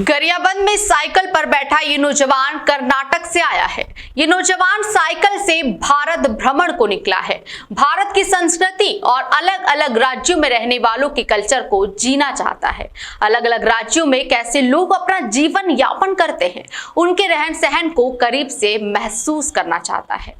गरियाबंद में साइकिल पर बैठा ये नौजवान कर्नाटक से आया है। ये नौजवान साइकिल से भारत भ्रमण को निकला है। भारत की संस्कृति और अलग अलग राज्यों में रहने वालों के कल्चर को जीना चाहता है। अलग अलग राज्यों में कैसे लोग अपना जीवन यापन करते हैं, उनके रहन सहन को करीब से महसूस करना चाहता है।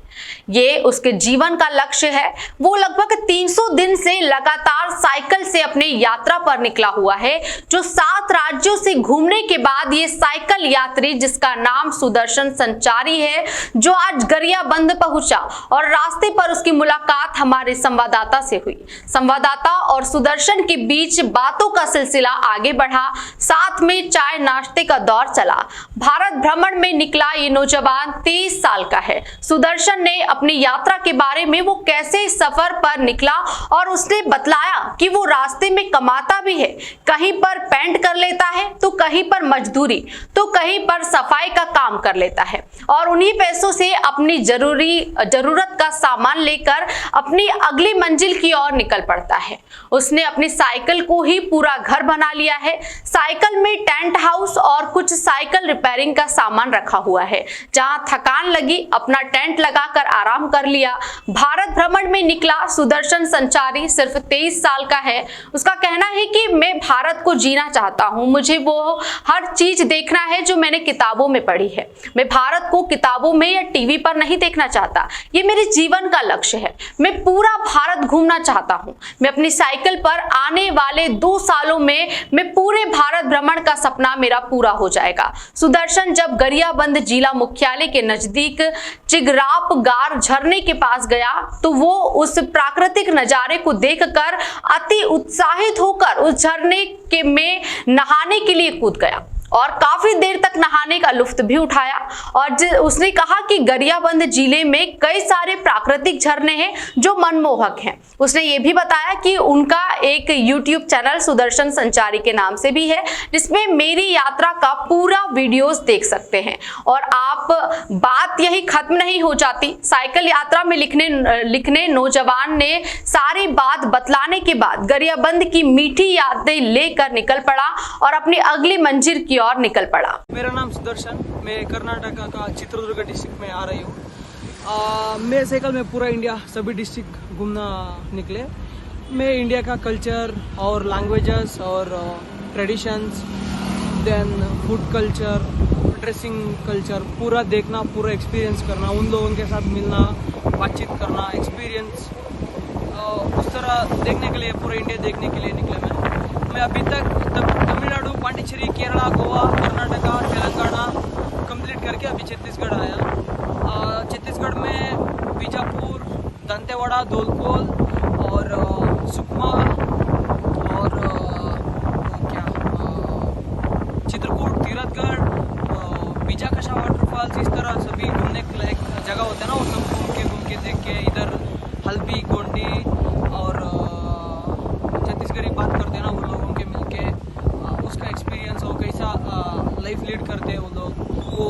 ये उसके जीवन का लक्ष्य है। वो लगभग 300 दिन से लगातार साइकिल से अपने यात्रा पर निकला हुआ है। जो 7 राज्यों से घूमने के बाद ये साइकिल यात्री, जिसका नाम सुदर्शन संचारी है, जो आज गरियाबंद पहुंचा और रास्ते पर उसकी मुलाकात हमारे संवाददाता से हुई। संवाददाता और सुदर्शन के बीच बातों का सिलसिला आगे बढ़ा। साथ में चाय नाश्ते का दौर चला। भारत भ्रमण में निकला ये नौजवान 23 साल का है। सुदर्शन ने अपनी यात्रा के बारे में, वो कैसे इस सफर पर निकला, और उसने बतलाया कि वो रास्ते में कमाता भी है। कहीं पर पेंट कर लेता है, तो कहीं पर मजदूरी, तो कहीं पर सफाई का काम कर लेता है, और उन्हीं पैसों से अपनी जरूरत का सामान लेकर अपनी अगली मंजिल की ओर निकल पड़ता है। उसने अपनी साइकिल को ही पूरा घर बना लिया है। साइकिल में टेंट हाउस और कुछ साइकिल रिपेयरिंग का सामान रखा हुआ है। जहां थकान लगी, अपना टेंट लगाकर आराम कर लिया। भारत भ्रमण में निकला सुदर्शन संचारी सिर्फ 23 साल का है। उसका कहना है कि मैं भारत को जीना चाहता हूं। मुझे वो हर चीज देखना है जो मैंने किताबों में पढ़ी है। मैं भारत को किताबों में या टीवी पर नहीं देखना चाहता। ये मेरे जीवन का लक्ष्य है। मैं पूरा भारत घूमना चाहता हूं। मैं अपनी साइकिल पर आने वाले 2 सालों में मैं पूरे भारत भ्रमण का सपना मेरा पूरा हो जाएगा। सुदर्शन जब गरियाबंद जिला मुख्यालय के नजदीक चिगराप गार झरने के पास गया, तो वो उस प्राकृतिक नजारे को देखकर अति उत्साहित होकर उस झरने के में नहाने के लिए कूद गया और काफी देर तक नहाने का लुत्फ भी उठाया। और उसने कहा कि गरियाबंद जिले में कई सारे प्राकृतिक झरने हैं जो मनमोहक हैं। उसने ये भी बताया कि उनका एक YouTube चैनल सुदर्शन संचारी के नाम से भी है, जिसमें मेरी यात्रा का पूरा वीडियोस देख सकते हैं। और आप, बात यही खत्म नहीं हो जाती। साइकिल यात्रा में लिखने नौजवान ने सारी बात बतलाने के बाद गरियाबंद की मीठी यादें लेकर निकल पड़ा और अपनी अगली मंजिल की और निकल पड़ा। मेरा नाम सुदर्शन, मैं कर्नाटक का चित्रदुर्ग डिस्ट्रिक्ट में आ रही हूँ। मैं साइकिल में पूरा इंडिया सभी डिस्ट्रिक्ट घूमना निकले। मैं इंडिया का कल्चर और लैंग्वेजेस और traditions, then food culture, dressing culture पूरा देखना, पूरा एक्सपीरियंस करना, उन लोगों के साथ मिलना, बातचीत करना, एक्सपीरियंस उस तरह देखने के लिए, पूरा इंडिया देखने के लिए निकले। मैं अभी तक तमिलनाडु, पांडिचेरी, केरला, गोवा, कर्नाटका, तेलंगाना कंप्लीट करके अभी छत्तीसगढ़ आया। छत्तीसगढ़ में बीजापुर, दंतेवाड़ा, धौलपुर और सुकमा और चित्रकूट, तीरथगढ़, बीजाकशा वाटरफॉल्स, इस तरह सभी घूमने के लायक जगह होते हैं ना, वो सब घूम के देख के, इधर हल्बी, गोंडी और छत्तीसगढ़ी बात करते हैं ना, उन लोगों के मिलके उसका एक्सपीरियंस हो, कैसा लाइफ लीड करते हैं वो लोग, वो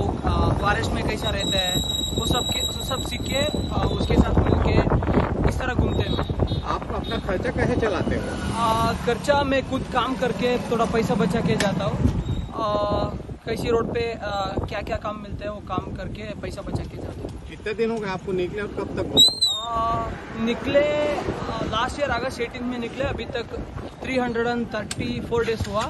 फॉरेस्ट में कैसा रहता है, वो सब सीख के उसके साथ मिलके इस तरह घूमते हैं। आप अपना खर्चा कैसे चलाते हो? खर्चा मैं खुद काम करके थोड़ा पैसा बचा के जाता हूँ। कैसी रोड पे क्या क्या काम मिलते हैं वो काम करके पैसा बचा के जाता हूँ। कितने दिन हो गए आपको निकले और कब तक निकले? लास्ट ईयर अगस्त 18 में निकले। अभी तक 334 डेज हुआ।